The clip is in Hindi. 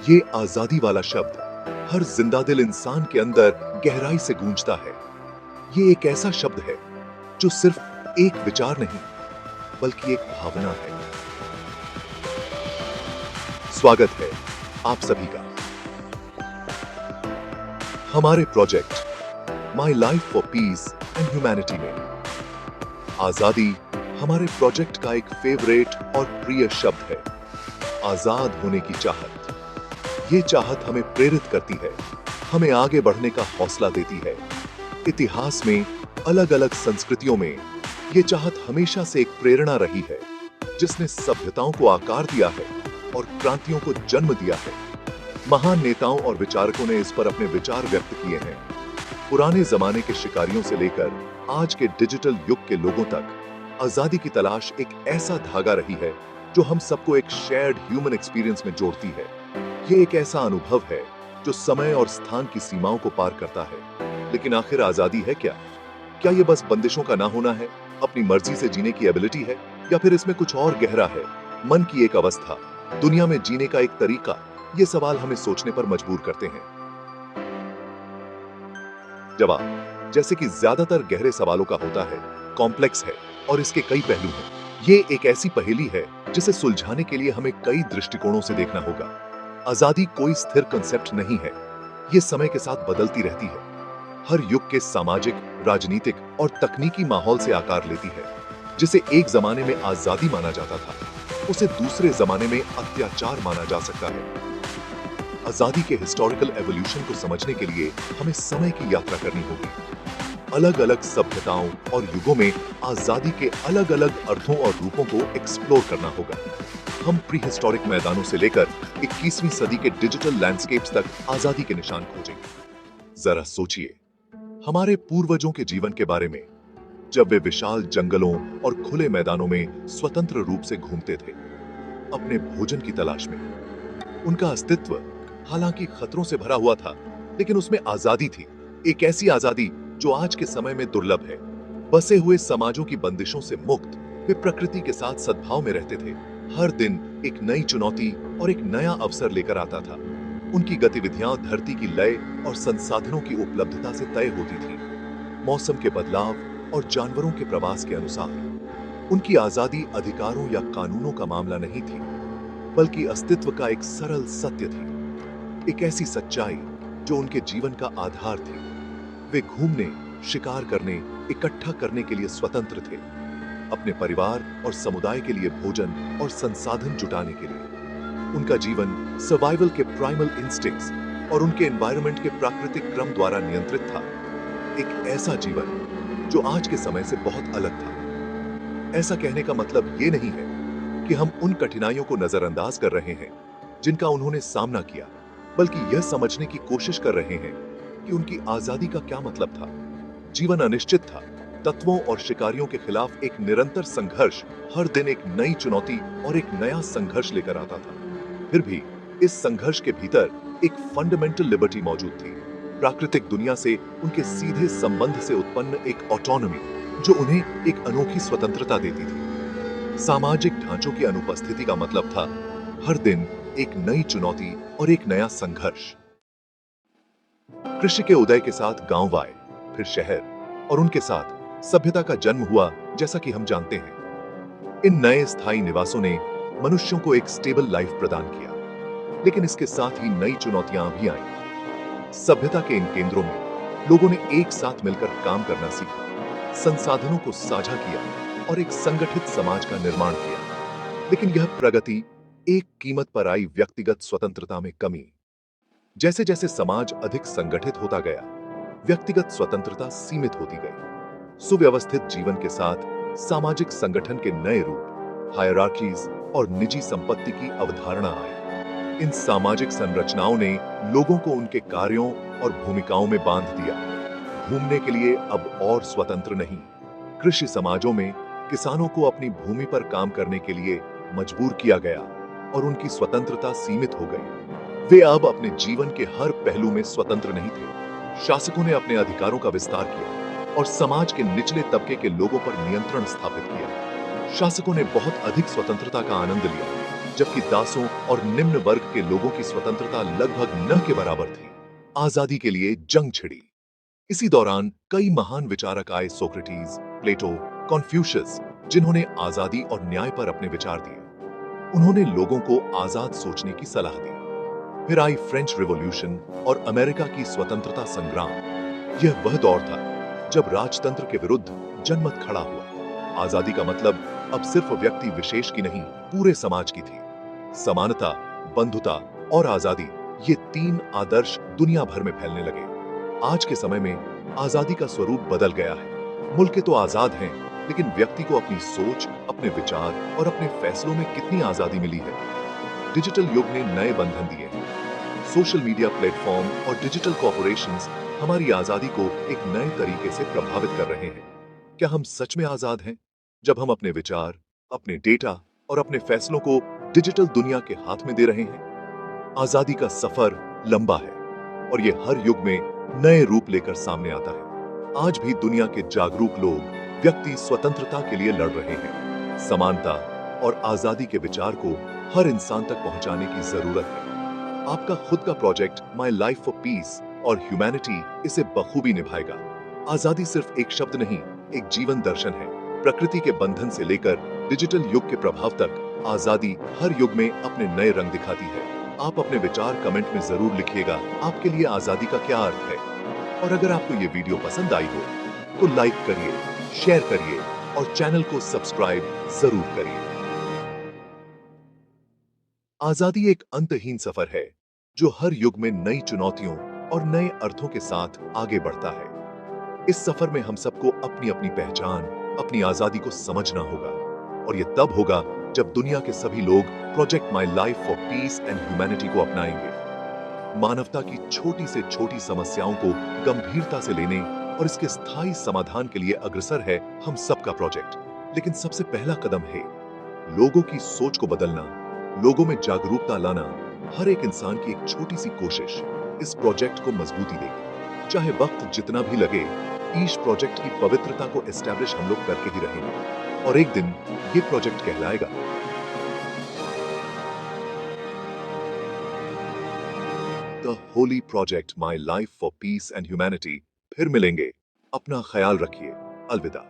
ये आजादी वाला शब्द हर जिंदादिल इंसान के अंदर गहराई से गूंजता है। ये एक ऐसा शब्द है जो सिर्फ एक विचार नहीं बल्कि एक भावना है। स्वागत है आप सभी का हमारे project my life for piece and humanity में। आजादी हमारे प्रोजेक्ट का एक फेवरेट और प्रिय शब्द है। आजाद होने की चाहत, ये चाहत हमें प्रेरित करती है, हमें आगे बढ़ने का हौसला देती है। इतिहास में अलग अलग संस्कृतियों में ये चाहत हमेशा से एक प्रेरणा रही है, जिसने सभ्यताओं को आकार दिया है और क्रांतियों को जन्म दिया है। महान नेताओं और विचारकों ने इस पर अपने विचार व्यक्त किए हैं। पुराने जमाने के शिकारियों से लेकर आज के डिजिटल युग के लोगों तक आजादी की तलाश एक ऐसा धागा रही है जो हम सबको एक शेयर्ड ह्यूमन एक्सपीरियंस में जोड़ती है। ये एक ऐसा अनुभव है जो समय और स्थान की सीमाओं को पार करता है। लेकिन आखिर आजादी है क्या? क्या ये बस बंदिशों का ना होना है, अपनी मर्जी से जीने की एबिलिटी है, या फिर इसमें कुछ और गहरा है, मन की एक अवस्था, दुनिया में जीने का एक तरीका? ये सवाल हमें सोचने पर मजबूर करते हैं। जवाब, जैसे कि ज्यादातर गहरे सवालों का होता है, कॉम्प्लेक्स है और इसके कई पहलू हैं। ये एक ऐसी पहेली है जिसे सुलझाने के लिए हमें कई दृष्टिकोणों से देखना होगा। आजादी कोई स्थिर कंसेप्ट नहीं है, ये समय के साथ बदलती रहती है। हर युग के सामाजिक, राजनीतिक और तकनीकी माहौल से आकार लेती है। जिसे एक जमाने में आजादी माना जाता था, उसे दूसरे जमाने में अत्याचार माना जा सकता है। आजादी के हिस्टोरिकल एवोल्यूशन को समझने के लिए हमें समय की यात्रा करनी होगी। अलग अलग सभ्यताओं और युगों में आजादी के अलग अलग अर्थों और रूपों को एक्सप्लोर करना होगा। हम प्री हिस्टोरिक मैदानों से लेकर 21वीं सदी के डिजिटल लैंडस्केप्स तक आजादी के निशान खोजेंगे। जरा सोचिए हमारे पूर्वजों के जीवन के बारे में, जब वे विशाल जंगलों और खुले मैदानों में स्वतंत्र रूप से घूमते थे, अपने भोजन की तलाश में। उनका अस्तित्व हालांकि खतरों से भरा हुआ था, लेकिन उसमें आजादी थी। एक ऐसी आजादी जो आज के समय में दुर्लभ है। बसे हुए समाजों की बंदिशों से मुक्त, वे प्रकृति के साथ सद्भाव में रहते थे। हर दिन एक नई चुनौती और एक नया अवसर लेकर आता था। उनकी गतिविधियां धरती की लय और संसाधनों की उपलब्धता से तय होती थी, मौसम के बदलाव और जानवरों के प्रवास के अनुसार। उनकी आजादी अधिकारों या कानूनों का मामला नहीं थी, बल्कि अस्तित्व का एक सरल सत्य थी। एक ऐसी सच्चाई जो उनके जीवन का आधार थी। वे घूमने, शिकार करने, इकट्ठा करने के लिए स्वतंत्र थे, अपने परिवार और समुदाय के लिए भोजन और संसाधन जुटाने के लिए। उनका जीवन सर्वाइवल के प्राइमल इंस्टिंक्ट्स और उनके एनवायरनमेंट के प्राकृतिक क्रम द्वारा नियंत्रित था। एक ऐसा जीवन जो आज के समय से बहुत अलग था। ऐसा कहने का मतलब ये नहीं है कि हम उन कठिनाइयों को नजरअंदाज कर रहे हैं जिनका उन्होंने सामना किया, बल्कि यह समझने की कोशिश कर रहे हैं कि उनकी आजादी का क्या मतलब था। जीवन अनिश्चित था, तत्वों और शिकारियों के खिलाफ एक निरंतर संघर्ष हर दिन एक नई चुनौती और एक नया संघर्ष लेकर आता था। फिर भी इस संघर्ष के भीतर एक फंडामेंटल लिबर्टी मौजूद थी, प्राकृतिक दुनिया से उनके सीधे संबंध से उत्पन्न एक ऑटोनॉमी जो उन्हें एक अनोखी स्वतंत्रता देती थी। सामाजिक ढांचों की अनुपस्थिति का मतलब था हर दिन एक नई चुनौती और एक नया संघर्ष। कृषि के उदय के साथ गांव आए, फिर शहर, और उनके साथ सभ्यता का जन्म हुआ, जैसा कि हम जानते हैं। इन नए स्थायी निवासों ने मनुष्यों को एक स्टेबल लाइफ प्रदान किया, लेकिन इसके साथ ही नई चुनौतियां भी आईं। सभ्यता के इन केंद्रों में लोगों ने एक साथ मिलकर काम करना सीखा, संसाधनों को साझा किया और एक संगठित समाज का निर्माण किया। लेकिन यह प्रगति एक कीमत पर आई, व्यक्तिगत स्वतंत्रता में कमी। जैसे जैसे समाज अधिक संगठित होता गया, व्यक्तिगत स्वतंत्रता सीमित होती गई। सुव्यवस्थित जीवन के साथ सामाजिक संगठन के नए रूप, हायरार्कीज और निजी संपत्ति की अवधारणा आई। इन सामाजिक संरचनाओं ने लोगों को उनके कार्यों और भूमिकाओं में बांध दिया। घूमने के लिए अब और स्वतंत्र नहीं। कृषि समाजों में किसानों को अपनी भूमि पर काम करने के लिए मजबूर किया गया और उनकी स्वतंत्रता सीमित हो गई। वे अब अपने जीवन के हर पहलू में स्वतंत्र नहीं थे। शासकों ने अपने अधिकारों का विस्तार किया और समाज के निचले तबके के लोगों पर नियंत्रण स्थापित किया। शासकों ने बहुत अधिक स्वतंत्रता का आनंद लिया, जबकि दासों और निम्न वर्ग के लोगों की स्वतंत्रता लगभग न के बराबर थी। आजादी के लिए जंग छिड़ी। इसी दौरान कई महान विचारक आए, सोक्रेटिस, प्लेटो, कॉन्फ्यूशियस, जिन्होंने आजादी और न्याय पर अपने विचार दिए। उन्होंने लोगों को आजाद सोचने की सलाह दी। फिर आई फ्रेंच रिवॉल्यूशन और अमेरिका की स्वतंत्रता संग्राम। यह वह दौर था जब राजतंत्र के विरुद्ध जनमत खड़ा हुआ। आजादी का मतलब अब सिर्फ व्यक्ति विशेष की नहीं, पूरे समाज की थी। समानता, बंधुता और आजादी, ये तीन आदर्श दुनिया भर में फैलने लगे। आज के समय में आजादी का स्वरूप बदल गया है। मुल्क तो आजाद हैं, लेकिन व्यक्ति को अपनी सोच, अपने विचार और अपने फैसलों में कितनी आजादी मिली है? डिजिटल युग ने नए बंधन दिए हैं। सोशल मीडिया प्लेटफॉर्म और डिजिटल कॉर्पोरेशंस हमारी आजादी को एक नए तरीके से प्रभावित कर रहे हैं। क्या हम सच में आजाद हैं जब हम अपने विचार, अपने डेटा और अपने फैसलों को डिजिटल दुनिया के हाथ में दे रहे हैं? आजादी का सफर लंबा है और ये हर युग में नए रूप लेकर सामने आता है। आज भी दुनिया के जागरूक लोग व्यक्ति स्वतंत्रता के लिए लड़ रहे हैं। समानता और आजादी के विचार को हर इंसान तक पहुंचाने की जरूरत है। आपका खुद का project my life for piece और ह्यूमैनिटी इसे बखूबी निभाएगा। आजादी सिर्फ एक शब्द नहीं, एक जीवन दर्शन है। प्रकृति के बंधन से लेकर डिजिटल युग के प्रभाव तक आजादी हर युग में अपने नए रंग दिखाती है। आप अपने विचार कमेंट में जरूर लिखिएगा, आपके लिए आजादी का क्या अर्थ है। और अगर आपको ये वीडियो पसंद आई हो तो लाइक करिए, शेयर करिए और चैनल को सब्सक्राइब जरूर करिए। आजादी एक अंतहीन सफर है जो हर युग में नई चुनौतियों और नए अर्थों के साथ आगे बढ़ता है। इस सफर में हम सबको अपनी अपनी पहचान, अपनी आजादी को समझना होगा। और ये तब होगा जब दुनिया के सभी लोग project my life for piece and humanity को अपनाएंगे। मानवता की छोटी से छोटी समस्याओं को गंभीरता से लेने और इसके स्थायी समाधान के लिए अग्रसर है हम सबका प्रोजेक्ट। लेकिन सबसे पहला कदम है लोगों की सोच को बदलना, लोगों में जागरूकता लाना। हर एक इंसान की एक छोटी सी कोशिश इस प्रोजेक्ट को मजबूती देगी। चाहे वक्त जितना भी लगे, ईश प्रोजेक्ट की पवित्रता को एस्टैब्लिश हम लोग करके ही रहेंगे और एक दिन ये प्रोजेक्ट कहलाएगा the Holi project my life for piece and humanity. फिर मिलेंगे, अपना ख्याल रखिए, अलविदा।